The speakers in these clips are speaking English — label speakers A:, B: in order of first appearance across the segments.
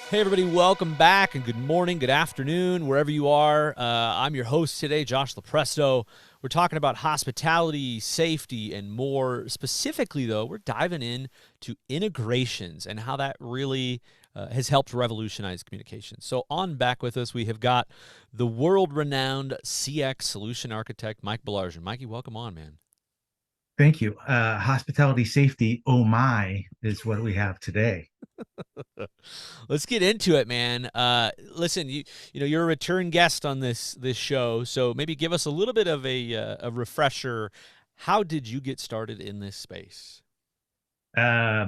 A: Hey, everybody, welcome back and good morning, good afternoon, wherever you are. I'm your host today, Josh Lopresto. We're talking about hospitality, safety, and more. Specifically, though, we're diving in to integrations and how that really has helped revolutionize communication. So, on back with us, we have got the world renowned CX solution architect, Mike Baillargeon. Mikey, welcome on, man.
B: Thank you. Hospitality safety, oh my, is what we have today.
A: Let's get into it, man. Listen, you're a return guest on this show, so maybe give us a little bit of a refresher. How did you get started in this space?
B: Uh,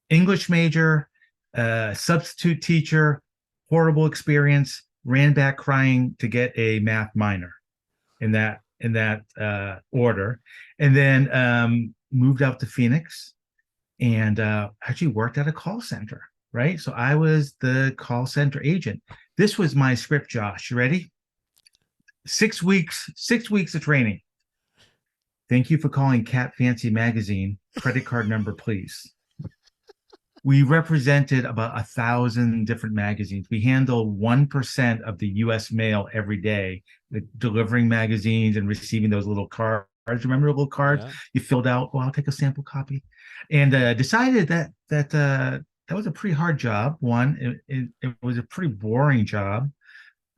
B: English major, substitute teacher, horrible experience, ran back crying to get a math minor in that order, and then moved out to Phoenix and actually worked at a call center. Right, so I was the call center agent. This was my script, Josh. You ready? 6 weeks, 6 weeks of training. Thank you for calling Cat Fancy Magazine. Credit card number, please. We represented about 1,000 different magazines. We handle 1% of the US mail every day, delivering magazines and receiving those little cards. Remember the little cards
A: Yeah.
B: you filled out? Well, I'll take a sample copy. And decided that was a pretty hard job. It was a pretty boring job.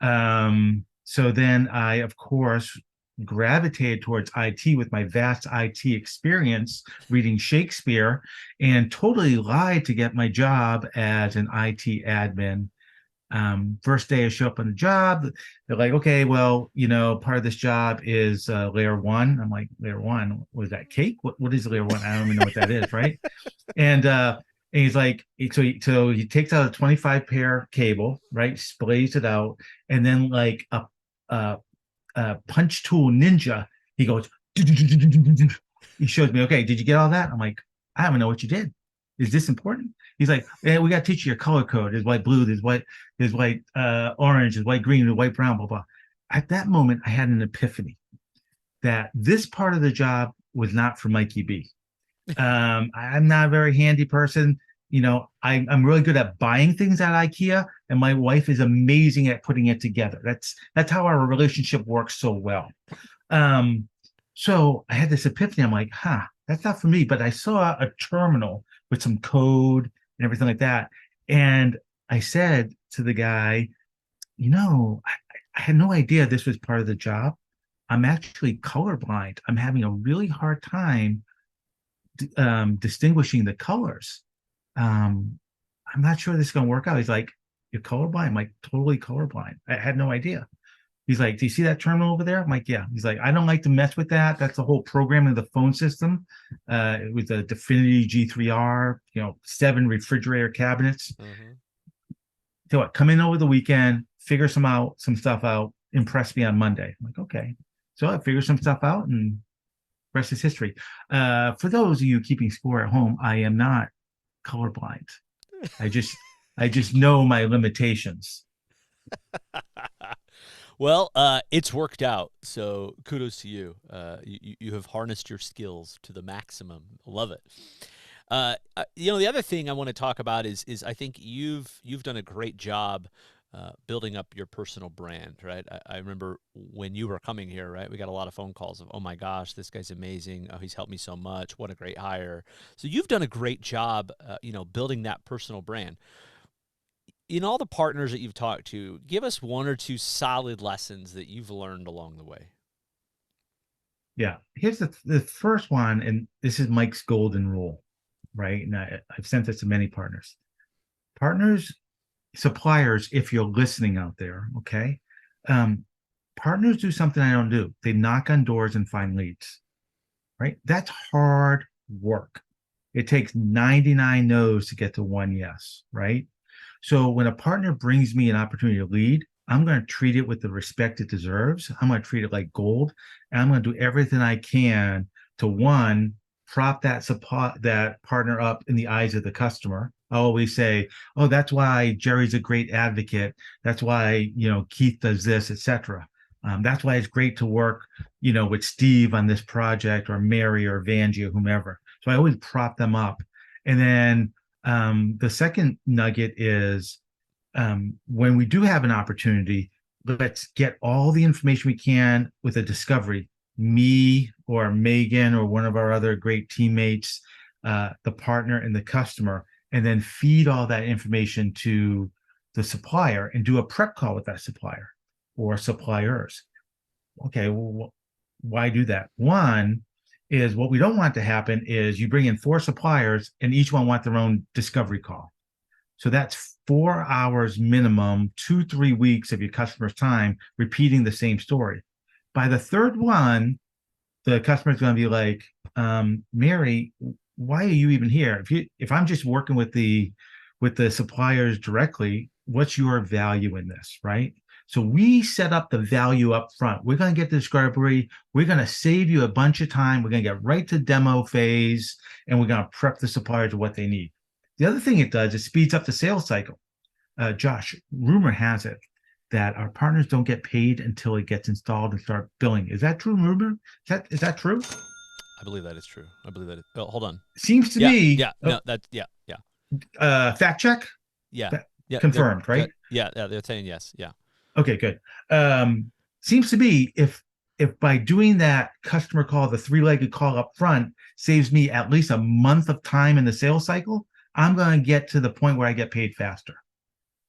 B: So then I, of course, gravitated towards IT with my vast IT experience reading Shakespeare and totally lied to get my job as an IT admin. First day I show up on the job, they're like, okay, well, part of this job is layer one. I'm like, layer one? Was that cake? What is layer one? I don't even know what that is, right? And he's like, so he takes out a 25 pair cable, right? Splays it out, and then like a punch tool ninja, he goes, he shows me, okay, did you get all that? I'm like, I don't know what you did. Is this important? He's like, yeah, we got to teach you your color code. There's white, blue, there's white, orange, there's white, green, there's white, brown, blah, blah. At that moment, I had an epiphany that this part of the job was not for Mikey B. I'm not a very handy person. I'm really good at buying things at IKEA, and my wife is amazing at putting it together. That's how our relationship works so well. Um, so I had this epiphany. I'm like, that's not for me. But I saw a terminal with some code and everything like that. And I said to the guy, I had no idea this was part of the job. I'm actually colorblind. I'm having a really hard time distinguishing the colors. I'm not sure this is going to work out. He's like, you're colorblind? I'm like, totally colorblind. I had no idea. He's like, do you see that terminal over there? I'm like, yeah. He's like, I don't like to mess with that. That's the whole programming of the phone system with the Definity G3R, 7 refrigerator cabinets.
A: Mm-hmm.
B: So what, come in over the weekend, figure some stuff out, impress me on Monday. I'm like, okay. So I figured some stuff out and rest is history. For those of you keeping score at home, I am not colorblind. I just I just know my limitations.
A: Well, it's worked out, so kudos to you. You have harnessed your skills to the maximum. Love it. The other thing I want to talk about is I think you've done a great job building up your personal brand, right? I remember when you were coming here, right? We got a lot of phone calls of, oh my gosh, this guy's amazing. Oh, he's helped me so much. What a great hire. So you've done a great job, building that personal brand. In all the partners that you've talked to, give us one or two solid lessons that you've learned along the way.
B: Yeah. Here's the first one, and this is Mike's golden rule, right? And I've sent this to many partners. Partners, suppliers, if you're listening out there, okay? Um, Partners do something I don't do. They knock on doors and find leads, right? That's hard work. It takes 99 no's to get to one yes, right? So when a partner brings me an opportunity to lead, I'm going to treat it with the respect it deserves. I'm going to treat it like gold, and I'm going to do everything I can to one, prop that partner up in the eyes of the customer. I always say, "Oh, that's why Jerry's a great advocate. That's why Keith does this, etc." That's why it's great to work, with Steve on this project, or Mary, or Vanjie, or whomever. So I always prop them up, and then the second nugget is when we do have an opportunity, let's get all the information we can with a discovery. Me or Megan or one of our other great teammates, the partner and the customer, and then feed all that information to the supplier and do a prep call with that supplier or suppliers. Okay, well, why do that? One is what we don't want to happen is you bring in four suppliers and each one want their own discovery call. So that's 4 hours minimum, 2, 3 weeks of your customer's time repeating the same story. By the third one, the customer's going to be like, Mary, why are you even here? If I'm just working with the suppliers directly, what's your value in this, right? So we set up the value up front. We're going to get the discovery. We're going to save you a bunch of time. We're going to get right to demo phase, and we're going to prep the suppliers with what they need. The other thing it does is speeds up the sales cycle. Josh, rumor has it that our partners don't get paid until it gets installed and start billing. Is that true, rumor? Is that true?
A: I believe that is true. I believe that. Oh, hold on.
B: Seems to
A: Yeah,
B: me.
A: yeah, no, that, yeah, yeah,
B: Fact check.
A: yeah, yeah.
B: Confirmed, right?
A: Yeah, yeah, they're saying yes. Yeah,
B: Okay, good. Seems to be if by doing that customer call, the three-legged call up front saves me at least a month of time in the sales cycle, I'm going to get to the point where I get paid faster.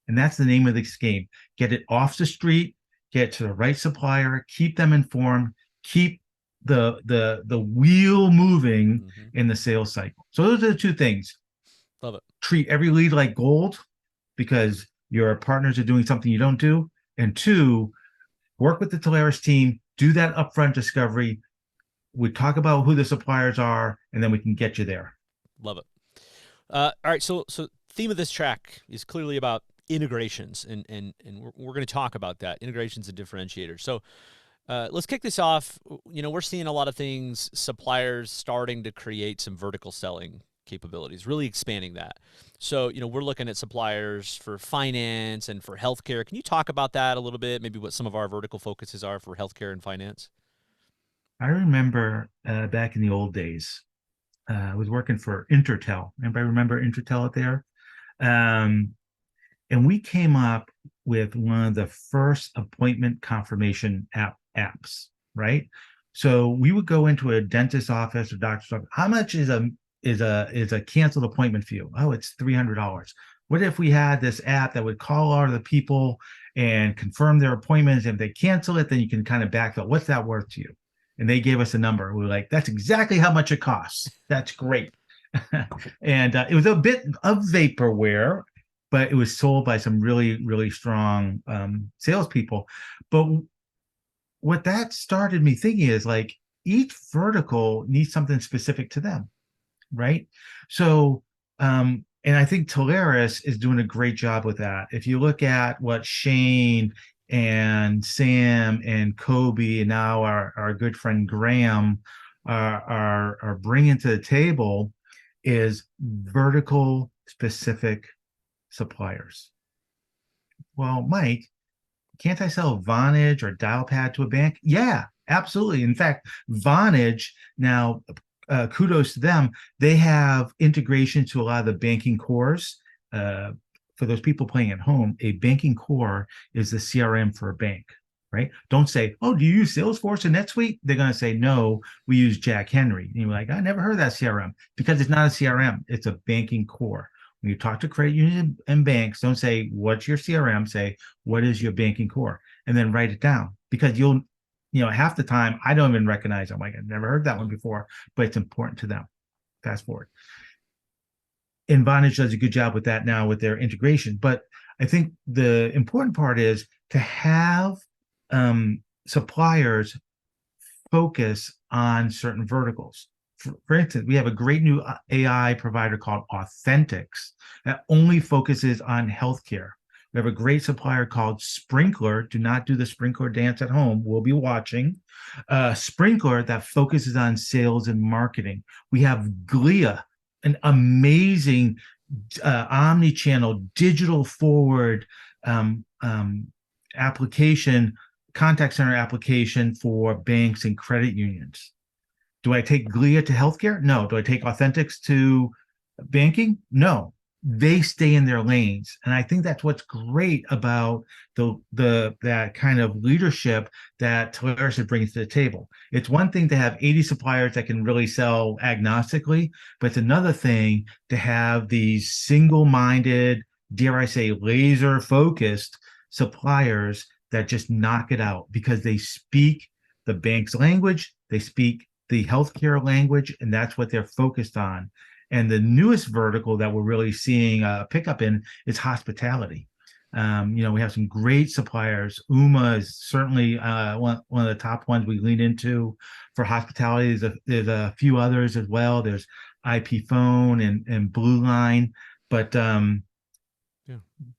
B: And that's the name of this game. Get it off the street, get it to the right supplier, keep them informed, keep the wheel moving in the sales cycle. So those are the two things.
A: love it.
B: Treat every lead like gold because your partners are doing something you don't do. And two, work with the Telarus team, do that upfront discovery. We talk about who the suppliers are, and then we can get you there.
A: Love it. All right, so theme of this track is clearly about integrations, and we're going to talk about that, integrations and differentiators. So let's kick this off. You know, we're seeing a lot of things, suppliers starting to create some vertical selling capabilities, really expanding that. So, you know, we're looking at suppliers for finance and for healthcare. Can you talk about that a little bit? Maybe what some of our vertical focuses are for healthcare and finance?
B: I remember back in the old days, I was working for Intertel. Anybody remember Intertel out there? Um, and we came up with one of the first appointment confirmation apps, right? So we would go into a dentist's office or doctor's office. How much is a canceled appointment fee? Oh, it's $300. What if we had this app that would call all of the people and confirm their appointments? If they cancel it, then you can kind of backfill. What's that worth to you? And they gave us a number. We were like, that's exactly how much it costs. That's great. And it was a bit of vaporware, but it was sold by some really, really strong salespeople. But what that started me thinking is like each vertical needs something specific to them, right? So, and I think Telarus is doing a great job with that. If you look at what Shane and Sam and Kobe and now our good friend Graham are bringing to the table is vertical specific suppliers. Well, Mike, can't I sell Vonage or Dialpad to a bank? Yeah, absolutely. In fact, Vonage now, kudos to them, they have integration to a lot of the banking cores. For those people playing at home, a banking core is the CRM for a bank, right? Don't say, oh, do you use Salesforce and NetSuite? They're going to say, no, we use Jack Henry. And you're like, I never heard that CRM because it's not a CRM. It's a banking core. When you talk to credit unions and banks, don't say, what's your CRM? Say, what is your banking core? And then write it down because half the time I don't even recognize it. I'm like, I've never heard that one before, but it's important to them. Fast forward. And Vonage does a good job with that now with their integration. But I think the important part is to have suppliers focus on certain verticals. For instance, we have a great new AI provider called Authentics that only focuses on healthcare. We have a great supplier called Sprinkler. Do not do the sprinkler dance at home. We'll be watching. Sprinkler that focuses on sales and marketing. We have Glia, an amazing omni-channel, digital forward application, contact center application for banks and credit unions. Do I take Glia to healthcare? No. Do I take Authentics to banking? No. they stay in their lanes. And I think that's what's great about the that kind of leadership that Telarus is bringing to the table. It's one thing to have 80 suppliers that can really sell agnostically, but it's another thing to have these single-minded, dare I say, laser-focused suppliers that just knock it out because they speak the bank's language, they speak the healthcare language, and that's what they're focused on. And the newest vertical that we're really seeing a pickup in is hospitality. We have some great suppliers. UMA is certainly one of the top ones we lean into for hospitality. There's a few others as well. There's IP Phone and Blue Line, but
A: Yeah.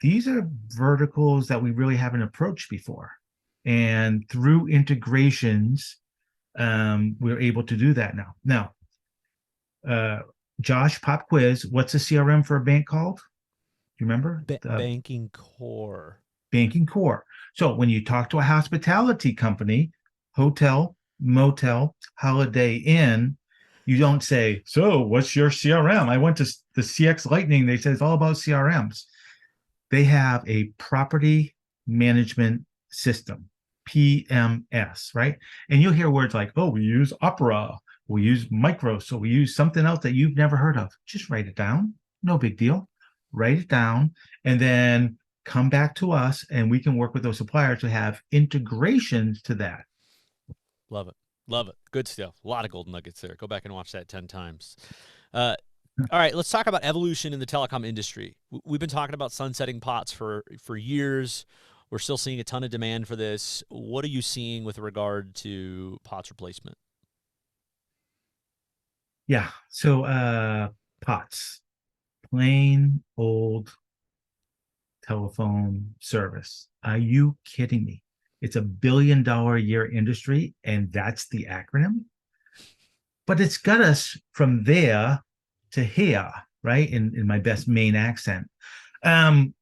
B: these are verticals that we really haven't approached before. And through integrations, we're able to do that now. Now, uh, Josh, pop quiz. What's a CRM for a bank called? Do you remember? The
A: Banking core.
B: banking core. So when you talk to a hospitality company, hotel, motel, Holiday Inn, you don't say, "So what's your CRM?" I went to the CX Lightning. They said it's all about CRMs. They have a property management system, PMS, right? And you'll hear words like, "Oh, we use Opera, we use Micro, so we use something else that you've never heard of." Just write it down. No big deal. Write it down and then come back to us and we can work with those suppliers to have integrations to that.
A: Love it. Love it. Good stuff. A lot of gold nuggets there. Go back and watch that 10 times. Uh, all right, let's talk about evolution in the telecom industry. We've been talking about sunsetting POTS for years. We're still seeing a ton of demand for this. What are you seeing with regard to POTS replacement?
B: Yeah. So POTS, plain old telephone service. Are you kidding me? It's $1 billion a year industry, and that's the acronym. But it's got us from there to here, right? In my best Maine accent. Um,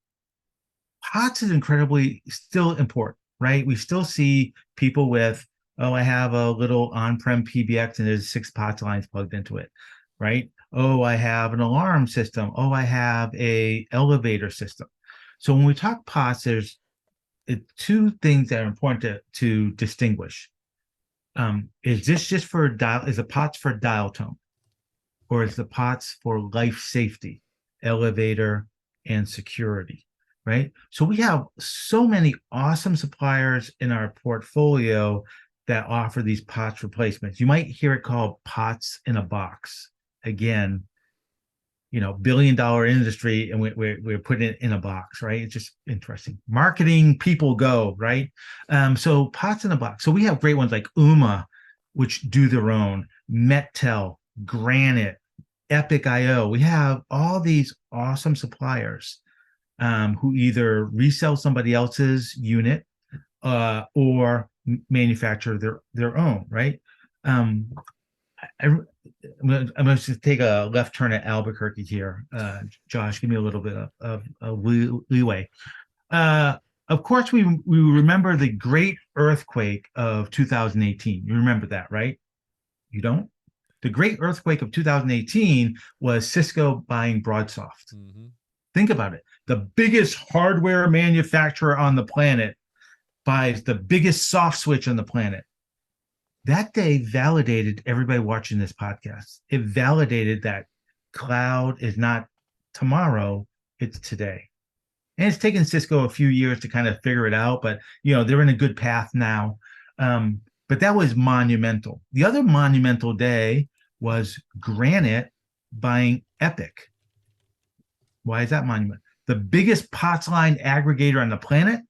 B: POTS is incredibly still important, right? We still see people with, oh, I have a little on-prem PBX and there's 6 POTS lines plugged into it, right? Oh, I have an alarm system. Oh, I have a elevator system. So when we talk POTS, there's two things that are important to distinguish. Is this just for dial? Is the POTS for dial tone, or is the POTS for life safety, elevator, and security? Right. So we have so many awesome suppliers in our portfolio that offer these POTS replacements. You might hear it called POTS in a box. Again, $1 billion industry, and we're putting it in a box, right? It's just interesting. Marketing people go, right? So POTS in a box. So we have great ones like UMA, which do their own, Mettel, Granite, Epic IO. We have all these awesome suppliers who either resell somebody else's unit or manufacture their own, right? I'm going to take a left turn at Albuquerque here. Josh, give me a little bit of leeway. Of course, we remember the great earthquake of 2018. You remember that, right? You don't? The great earthquake of 2018 was Cisco buying Broadsoft.
A: Mm-hmm.
B: Think about it. The biggest hardware manufacturer on the planet buys the biggest soft switch on the planet. That day validated everybody watching this podcast. It validated that cloud is not tomorrow, it's today. And it's taken Cisco a few years to kind of figure it out, but they're in a good path now. But that was monumental. The other monumental day was Granite buying Epic. Why is that monumental? The biggest POTS line aggregator on the planet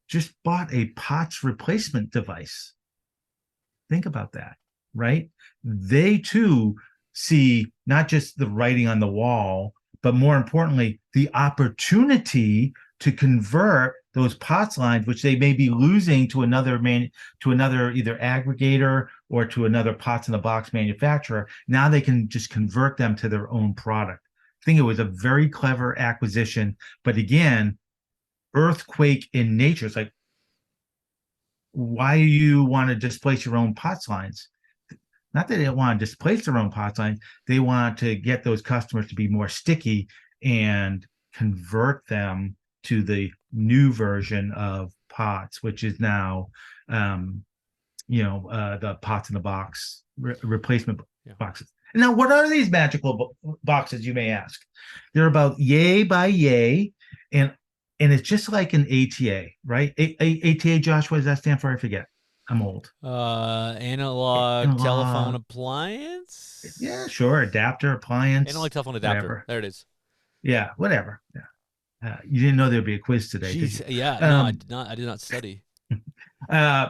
B: just bought a POTS replacement device. Think about that, right? They too see not just the writing on the wall, but more importantly, the opportunity to convert those POTS lines, which they may be losing to another either aggregator or to another POTS in the box manufacturer. Now they can just convert them to their own product. I think it was a very clever acquisition, but again, earthquake in nature. It's like, why do you want to displace your own POTS lines? Not that they don't want to displace their own POTS lines. They want to get those customers to be more sticky and convert them to the new version of POTS, which is now, the POTS in the box replacement
A: Yeah.
B: boxes. Now, what are these magical boxes, you may ask? They're about yay by yay, and it's just like an ATA, right? ATA, Josh, what does that stand for? I forget. I'm old.
A: Analog telephone
B: Analog. Yeah,
A: appliance.
B: sure. Adapter,
A: Analog
B: appliance,
A: telephone adapter.
B: whatever.
A: There it is.
B: Yeah, whatever. Yeah. You didn't know there'd be a quiz today, did
A: Jeez.
B: you?
A: Yeah. No, I
B: Um,
A: did not. I did not study.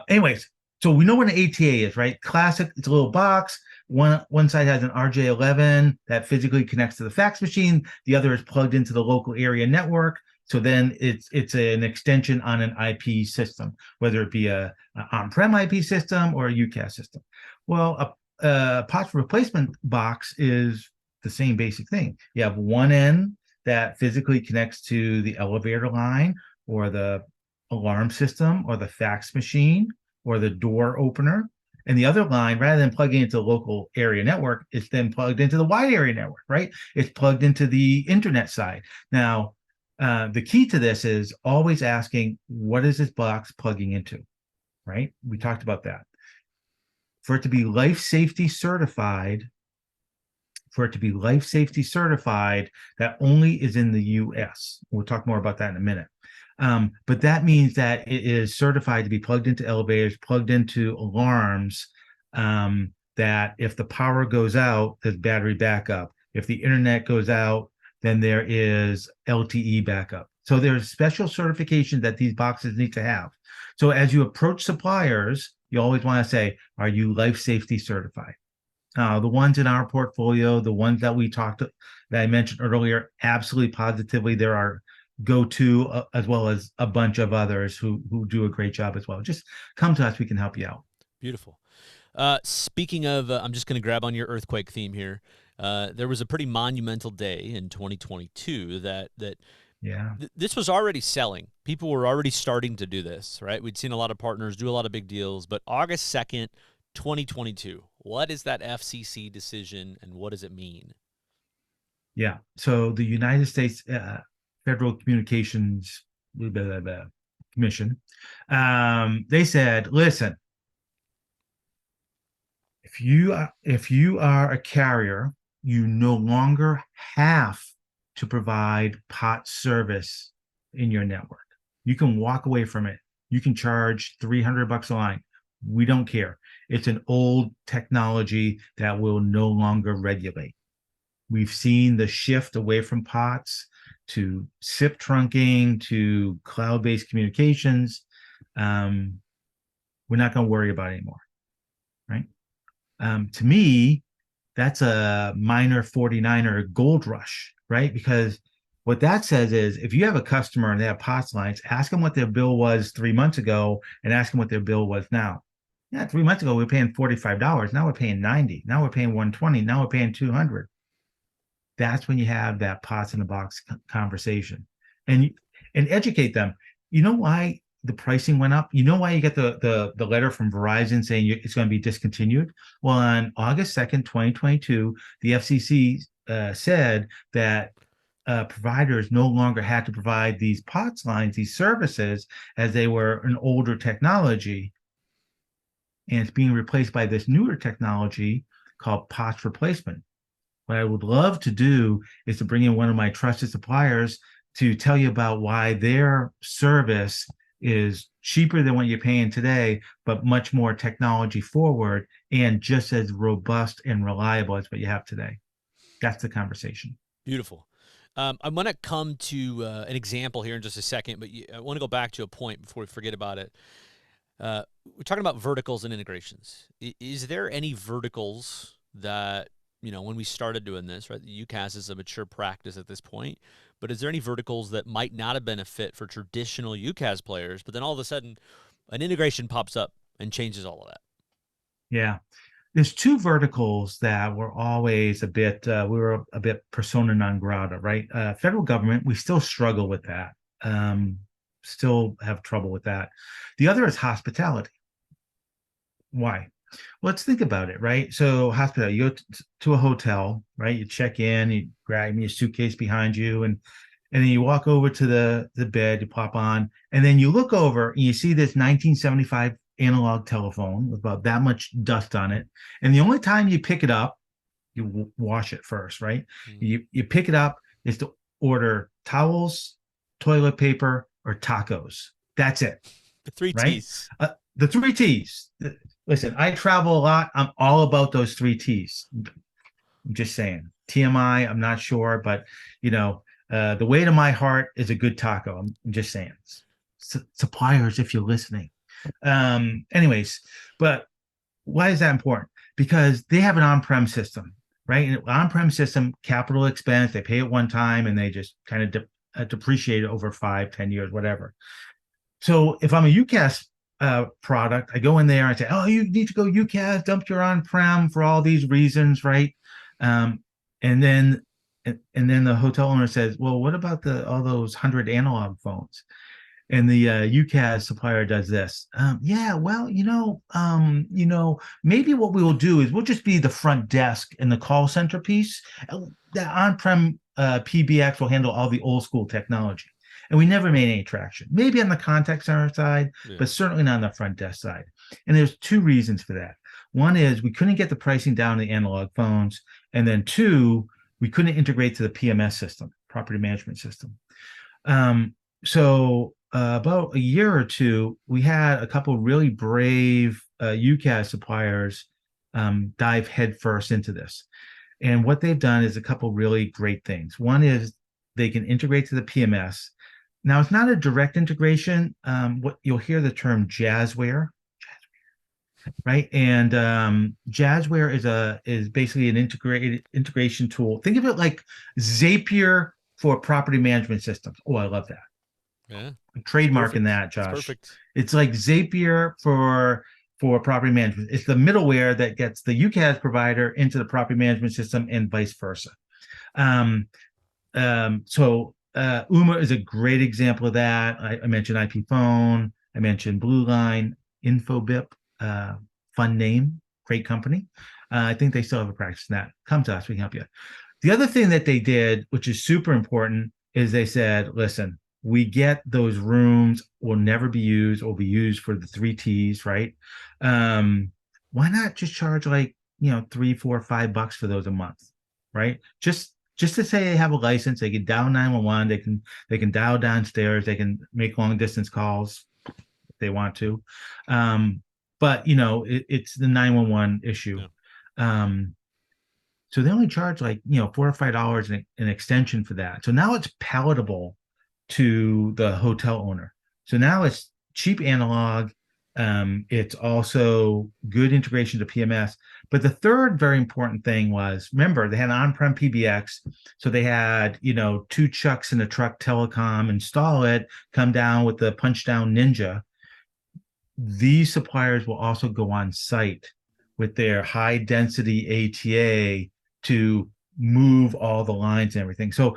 B: anyways, so we know what an ATA is, right? Classic. It's a little box. One side has an RJ11 that physically connects to the fax machine. The other is plugged into the local area network. So then it's an extension on an IP system, whether it be a on-prem IP system or a UCAS system. Well, a POTS replacement box is the same basic thing. You have one end that physically connects to the elevator line or the alarm system or the fax machine or the door opener. And the other line, rather than plugging into the local area network, it's then plugged into the wide area network, right? It's plugged into the internet side. Now, the key to this is always asking, what is this box plugging into, right? We talked about that. For it to be life safety certified, that only is in the US. We'll talk more about that in a minute. But that means that it is certified to be plugged into elevators, plugged into alarms, that if the power goes out, there's battery backup. If the internet goes out, then there is LTE backup. So there's special certification that these boxes need to have. So as you approach suppliers, you always want to say, are you life safety certified? The ones in our portfolio, the ones that I mentioned earlier, absolutely positively, there are go-to as well as a bunch of others who do a great job as well. Just come to us, we can help you out.
A: Beautiful. Speaking of, I'm just going to grab on your earthquake theme here. There was a pretty monumental day in 2022 that
B: Yeah.
A: this was already selling. People were already starting to do this, right? We'd seen a lot of partners do a lot of big deals, but August 2nd, 2022, what is that FCC decision and what does it mean?
B: Yeah. So the United States Federal Communications blah, blah, blah, Commission, they said, listen, if you are a carrier, you no longer have to provide POT service in your network. You can walk away from it. You can charge $300 a line. We don't care. It's an old technology that will no longer regulate. We've seen the shift away from POTS to SIP trunking to cloud-based communications. We're not going to worry about it anymore, right? To me, that's a minor 49er gold rush, right? Because what that says is if you have a customer and they have POTS lines, ask them what their bill was 3 months ago and ask them what their bill was now. Yeah, 3 months ago we were paying $45. Now we're paying 90. Now we're paying 120. Now we're paying 200. That's when you have that POTS in the box conversation, and educate them. You know why the pricing went up? You know why you get the letter from Verizon saying it's going to be discontinued? Well, on August 2nd, 2022, the FCC said that providers no longer had to provide these POTS lines, these services, as they were an older technology, and it's being replaced by this newer technology called POTS replacement. What I would love to do is to bring in one of my trusted suppliers to tell you about why their service is cheaper than what you're paying today, but much more technology forward and just as robust and reliable as what you have today. That's the conversation.
A: Beautiful. I'm going to come to an example here in just a second, but I want to go back to a point before we forget about it. We're talking about verticals and integrations. Is there any verticals that, when we started doing this, right, the UCAS is a mature practice at this point, but is there any verticals that might not have been a fit for traditional UCAS players, but then all of a sudden an integration pops up and changes all of that?
B: Yeah. There's two verticals that were always we were a bit persona non grata, right? Federal government, we still struggle with that. Still have trouble with that. The other is hospitality. Why? Let's think about it, right? So hospital, you go to a hotel, right? You check in, you grab your suitcase behind you, and then you walk over to the bed, you pop on, and then you look over and you see this 1975 analog telephone with about that much dust on it. And the only time you pick it up, you wash it first, right?
A: Mm.
B: You pick it up is to order towels, toilet paper, or tacos. That's it,
A: The three
B: right?
A: T's.
B: The three T's. Listen, I travel a lot. I'm all about those three T's. I'm just saying. TMI, I'm not sure, but the way to my heart is a good taco. I'm just saying. Suppliers, if you're listening. Anyways, but why is that important? Because they have an on-prem system, right? An on-prem system, capital expense, they pay it one time and they just kind of depreciate it over 5, 10 years, whatever. So if I'm a UCaaS product, I go in there and say, oh, you need to go UCaaS, dump your on-prem for all these reasons, right? Um, and then and then the hotel owner says, well, what about all those 100 analog phones? And the UCaaS supplier does this. Yeah, well, maybe what we will do is we'll just be the front desk in the call center piece. The on-prem PBX will handle all the old school technology. And we never made any traction. Maybe on the contact center side,
A: Yeah.
B: but certainly not on the front desk side. And there's two reasons for that. One is we couldn't get the pricing down in the analog phones. And then two, we couldn't integrate to the PMS system, property management system. So about a year or two, we had a couple really brave UCaaS suppliers dive headfirst into this. And what they've done is a couple really great things. One is they can integrate to the PMS. Now, it's not a direct integration. What you'll hear the term Jazzware, right? And Jazzware is basically an integrated integration tool. Think of it like Zapier for property management systems. Oh, I love that.
A: Yeah.
B: I'm
A: It's
B: trademarking
A: perfect.
B: that,
A: It's
B: Josh.
A: perfect.
B: It's like Zapier for property management. It's the middleware that gets the UCaaS provider into the property management system and vice versa. Um, so Uma is a great example of that. I mentioned IP Phone. I mentioned Blue Line, Infobip, fun name, great company. I think they still have a practice in that. Come to us, we can help you. The other thing that they did, which is super important, is they said, listen, we get those rooms will never be used or be used for the three T's, right? Why not just charge like, $3, $4, $5 for those a month, right? Just to say they have a license, they can dial 911, they can dial downstairs, they can make long distance calls if they want to. But it's the 911 issue.
A: Yeah.
B: Um, so they only charge like, $4 or $5 an extension for that. So now it's palatable to the hotel owner. So now it's cheap analog. It's also good integration to PMS. But the third very important thing was, remember, they had an on-prem PBX. So they had, two chucks in a truck telecom, install it, come down with the punch down Ninja. These suppliers will also go on site with their high density ATA to move all the lines and everything. So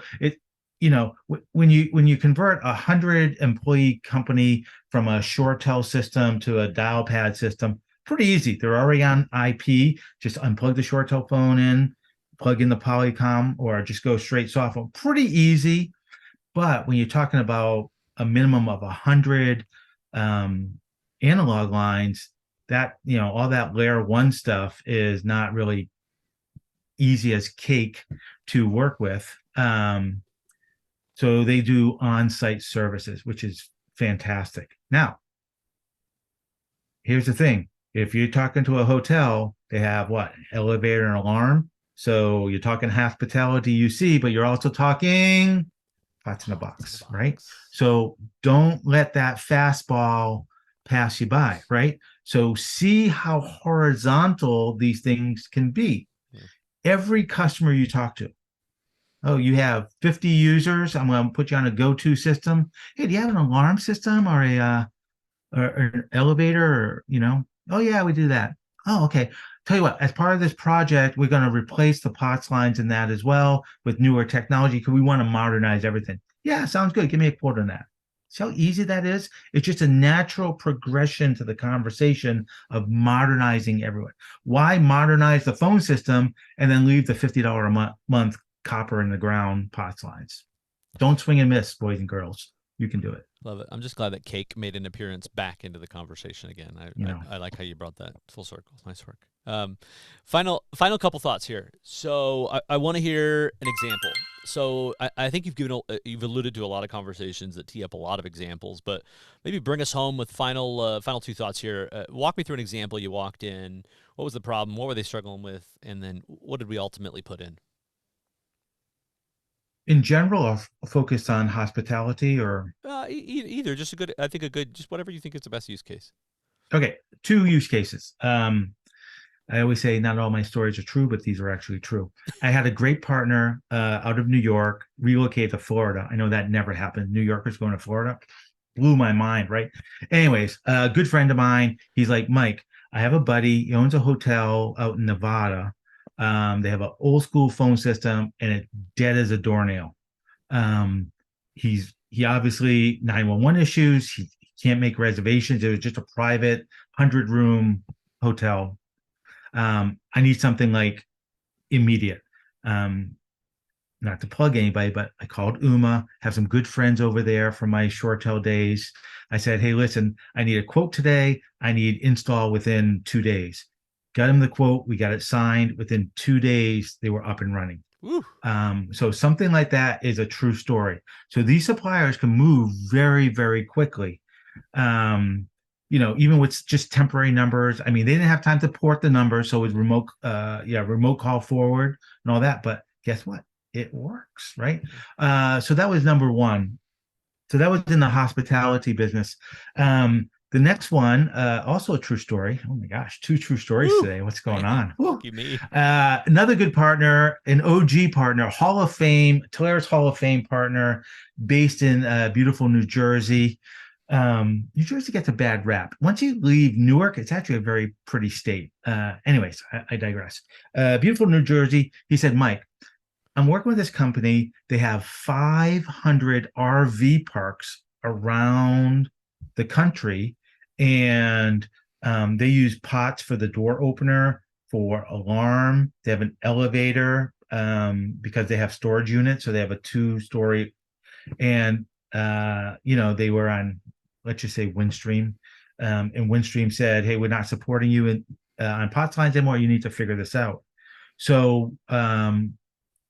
B: when you convert 100 employee company from a ShoreTel system to a dial pad system, pretty easy. They're already on IP. Just unplug the ShoreTel phone in, plug in the Polycom, or just go straight soft phone. Pretty easy. But when you're talking about a minimum of 100 analog lines, that all that layer one stuff is not really easy as cake to work with. So they do on-site services, which is fantastic. Now, here's the thing. If you're talking to a hotel, they have what? Elevator and alarm. So you're talking hospitality UC, but you're also talking pots in a
A: Pots in the
B: box, right?
A: box.
B: So don't let that fastball pass you by, right? So see how horizontal these things can be.
A: Yeah.
B: Every customer you talk to, oh, you have 50 users. I'm going to put you on a go-to system. Hey, do you have an alarm system or or an elevator Oh yeah, we do that. Oh, okay. Tell you what, as part of this project, we're going to replace the POTS lines in that as well with newer technology because we want to modernize everything. Yeah, sounds good. Give me a quote on that. See how easy that is? It's just a natural progression to the conversation of modernizing everyone. Why modernize the phone system and then leave the $50 a month copper in the ground POTS lines? Don't swing and miss, boys and girls. You can do it.
A: Love it. I'm just glad that cake made an appearance back into the conversation again.
B: You know,
A: I like how you brought that full circle. Nice work. Final couple thoughts here. So I want to hear an example. So I think you've alluded to a lot of conversations that tee up a lot of examples, but maybe bring us home with final two thoughts here. Walk me through an example. You walked in. What was the problem? What were they struggling with? And then what did we ultimately put in?
B: in general, I'll focus on hospitality or
A: Either just a good. I think a good. Just whatever you think is the best use case.
B: okay, two use cases. I always say not all my stories are true, but these are actually true. I had a great partner out of New York relocate to Florida. I know that never happened. New Yorkers going to Florida blew my mind, right? Anyways, a good friend of mine, he's like, Mike, I have a buddy. He owns a hotel out in Nevada. They have an old school phone system and it's dead as a doornail. Um, he obviously 911 issues. He can't make reservations. It was just a private 100-room hotel. I need something like immediate. Um, Not to plug anybody, but I called Uma, have some good friends over there from my Shortel days. I said, hey, listen, I need a quote today. I need install within 2 days. Got him the quote. We got it signed. Within 2 days, they were up and running.
A: Woo.
B: So something like that is a true story. So these suppliers can move very, very quickly. Even with just temporary numbers. I mean, they didn't have time to port the numbers, so it was remote call forward and all that. But guess what? It works, right? So that was number one. So that was in the hospitality business. The next one, also a true story. Oh my gosh, two true stories
A: Woo.
B: today. What's going
A: Man,
B: on? Woo.
A: lucky me.
B: Another good partner, an OG partner, Hall of Fame, Telarus Hall of Fame partner, based in beautiful New Jersey. New Jersey gets a bad rap. Once you leave Newark, it's actually a very pretty state. Anyways, I digress. Beautiful New Jersey. He said, Mike, I'm working with this company. They have 500 RV parks around the country, and they use POTS for the door opener, for alarm. They have an elevator because they have storage units, so they have a 2-story. And they were on, let's just say, Windstream, and Windstream said, "Hey, we're not supporting you on POTS lines anymore. You need to figure this out." So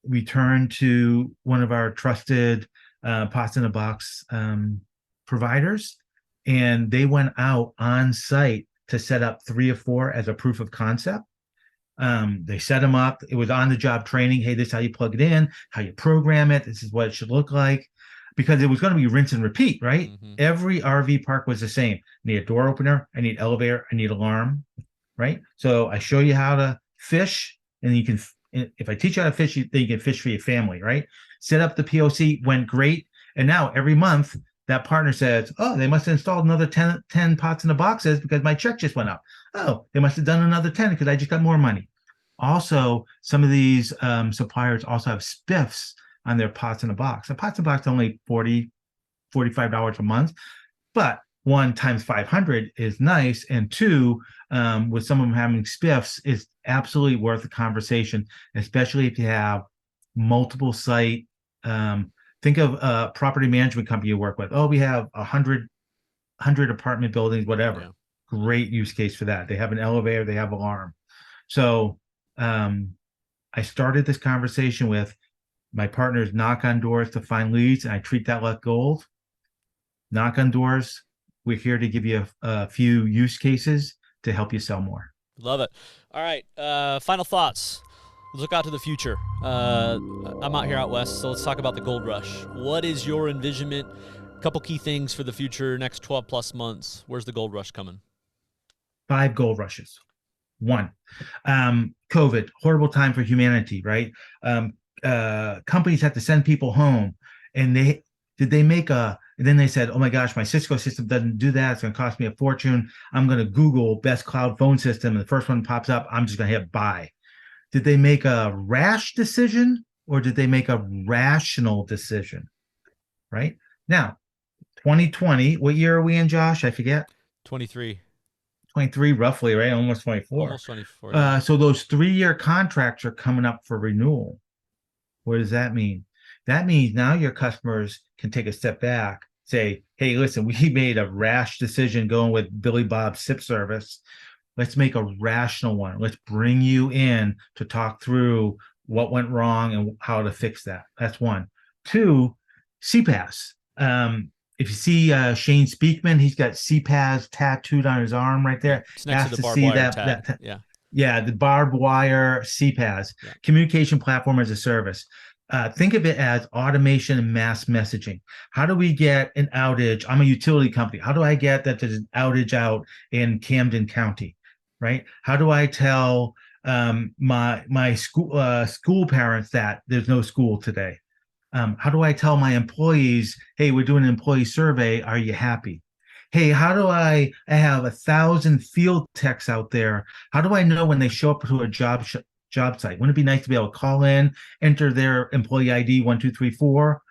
B: we turned to one of our trusted POTS in a box providers, and they went out on site to set up 3 or 4 as a proof of concept. They set them up. It was on the job training. Hey, this is how you plug it in, how you program it. This is what it should look like, because it was going to be rinse and repeat, right?
A: Mm-hmm.
B: Every RV park was the same. I need a door opener. I need elevator. I need alarm, right? So I show you how to fish, and you can, if I teach you how to fish, then you can fish for your family, right? Set up the POC, went great. And now every month that partner says, oh, they must have installed another 10 POTS in the boxes because my check just went up. Oh, they must have done another 10 because I just got more money. Also, some of these suppliers also have spiffs on their POTS in a box. A POTS in a box is only $40, $45 a month, but 1 times 500 is nice, and 2, with some of them having spiffs, is absolutely worth the conversation, especially if you have multiple site. Think of a property management company you work with. Oh, we have 100 apartment buildings, whatever.
A: Yeah.
B: Great use case for that. They have an elevator, they have alarm. So I started this conversation with my partners knock on doors to find leads, and I treat that like gold. Knock on doors. We're here to give you a few use cases to help you sell more.
A: Love it. All right. Final thoughts. Let's look out to the future. I'm out here out west, so let's talk about the gold rush. What is your envisionment? A couple key things for the future, next 12 plus months. Where's the gold rush coming?
B: 5 gold rushes. 1, COVID, horrible time for humanity, right? Companies had to send people home, and then they said, oh my gosh, my Cisco system doesn't do that. It's going to cost me a fortune. I'm going to Google best cloud phone system, and the first one pops up. I'm just going to hit buy. Did they make a rash decision, or did they make a rational decision? Right now, 2020. What year are we in, Josh? I forget.
A: 23,
B: 23 roughly, right? Almost 24.
A: almost 24. Yeah.
B: So those 3-year contracts are coming up for renewal. What does that mean? That means now your customers can take a step back, say, hey, listen, we made a rash decision going with Billy Bob's SIP service. Let's make a rational one. Let's bring you in to talk through what went wrong and how to fix that. That's one. Two, CPaaS. If you see Shane Speakman, he's got CPaaS tattooed on his arm right
A: Yeah.
B: there.
A: It's next to
B: Has
A: the
B: to
A: barbed
B: see
A: wire
B: that
A: tag. Yeah.
B: yeah, the barbed wire CPaaS,
A: Yeah.
B: communication platform as a service. Think of it as automation and mass messaging. How do we get an outage? I'm a utility company. How do I get that there's an outage out in Camden County, right? How do I tell my school parents that there's no school today? How do I tell my employees, hey, we're doing an employee survey. Are you happy? Hey, how do I have 1,000 field techs out there. How do I know when they show up to a job site? Wouldn't it be nice to be able to call in, enter their employee ID 1234,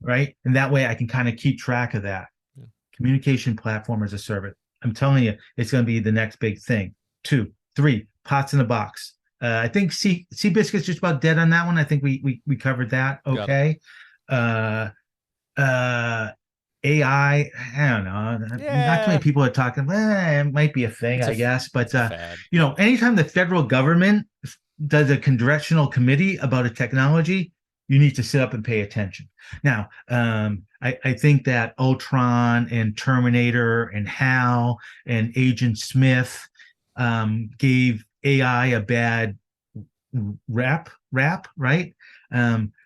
B: right? And that way I can kind of keep track of that.
A: Yeah.
B: Communication platform as a service. I'm telling you, it's going to be the next big thing. 2, 3, pots in a box. I think Seabiscuit's just about dead on that one. I think we covered that.
A: Got it.
B: Okay. Uh, uh, AI, I don't know. Not too many
A: Yeah.
B: people are talking. It might be a thing,
A: It's a
B: I guess. But
A: it's a fad.
B: anytime the federal government does a congressional committee about a technology, you need to sit up and pay attention. Now, I think that Ultron and Terminator and HAL and Agent Smith gave AI a bad rap, right?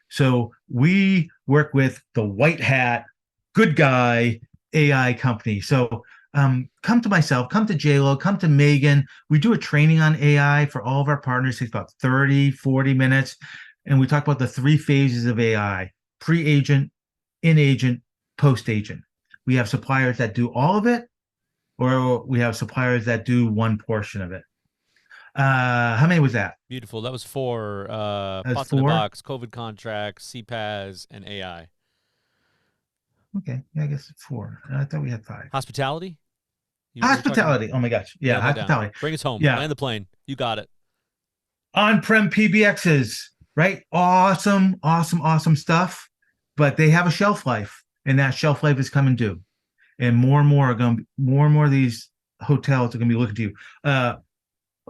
B: So we work with the white hat, good guy AI company. So come to myself, come to JLo, come to Megan. We do a training on AI for all of our partners. It takes about 30, 40 minutes. And we talk about the 3 phases of AI: pre-agent, in-agent, post-agent. We have suppliers that do all of it, or we have suppliers that do one portion of it. How many was that?
A: Beautiful. That was 4.
B: That's
A: Pots in a
B: 4.
A: box, COVID contracts, CPaaS, and AI.
B: Okay, yeah, I guess it's 4. I thought we had 5.
A: Hospitality? You're talking about?
B: Hospitality. Oh my gosh.
A: We
B: Yeah,
A: have that down.
B: hospitality.
A: Bring us home.
B: Yeah.
A: Land the plane. You got it.
B: On-prem PBXs, right? Awesome, awesome, awesome stuff. But they have a shelf life, and that shelf life is coming due. And more and more of these hotels are gonna be looking to you.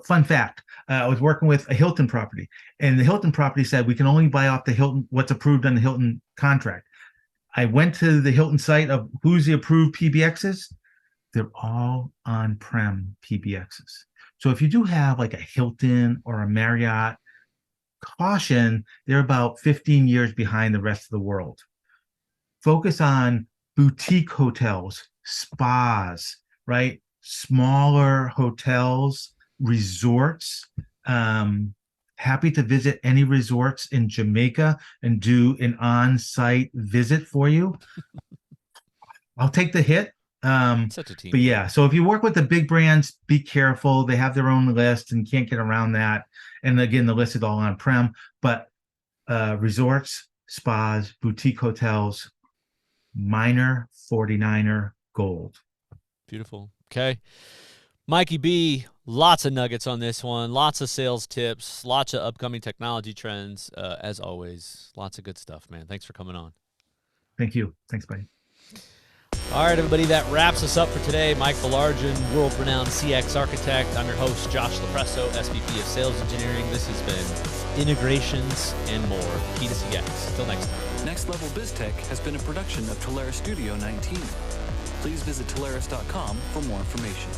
B: Fun fact: I was working with a Hilton property, and the Hilton property said we can only buy off the Hilton what's approved on the Hilton contract. I went to the Hilton site of who's the approved PBXs. They're all on-prem PBXs. So if you do have like a Hilton or a Marriott, caution, they're about 15 years behind the rest of the world. Focus on boutique hotels, spas, right? Smaller hotels, resorts. Happy to visit any resorts in Jamaica and do an on-site visit for you. I'll take the hit.
A: Such a team
B: But
A: player.
B: yeah, so if you work with the big brands, be careful. They have their own list and can't get around that. And again, the list is all on-prem. But resorts, spas, boutique hotels, minor 49er gold.
A: Beautiful. Okay. Mikey B, lots of nuggets on this one. Lots of sales tips. Lots of upcoming technology trends. As always, lots of good stuff, man. Thanks for coming on.
B: Thank you. Thanks, buddy.
A: All right, everybody, that wraps us up for today. Mike Baillargeon, world-renowned CX architect. I'm your host, Josh Lopresso, SVP of Sales Engineering. This has been Integrations and More, Key to CX. Till next time.
C: Next Level BizTech has been a production of Telarus Studio 19. Please visit Telarus.com for more information.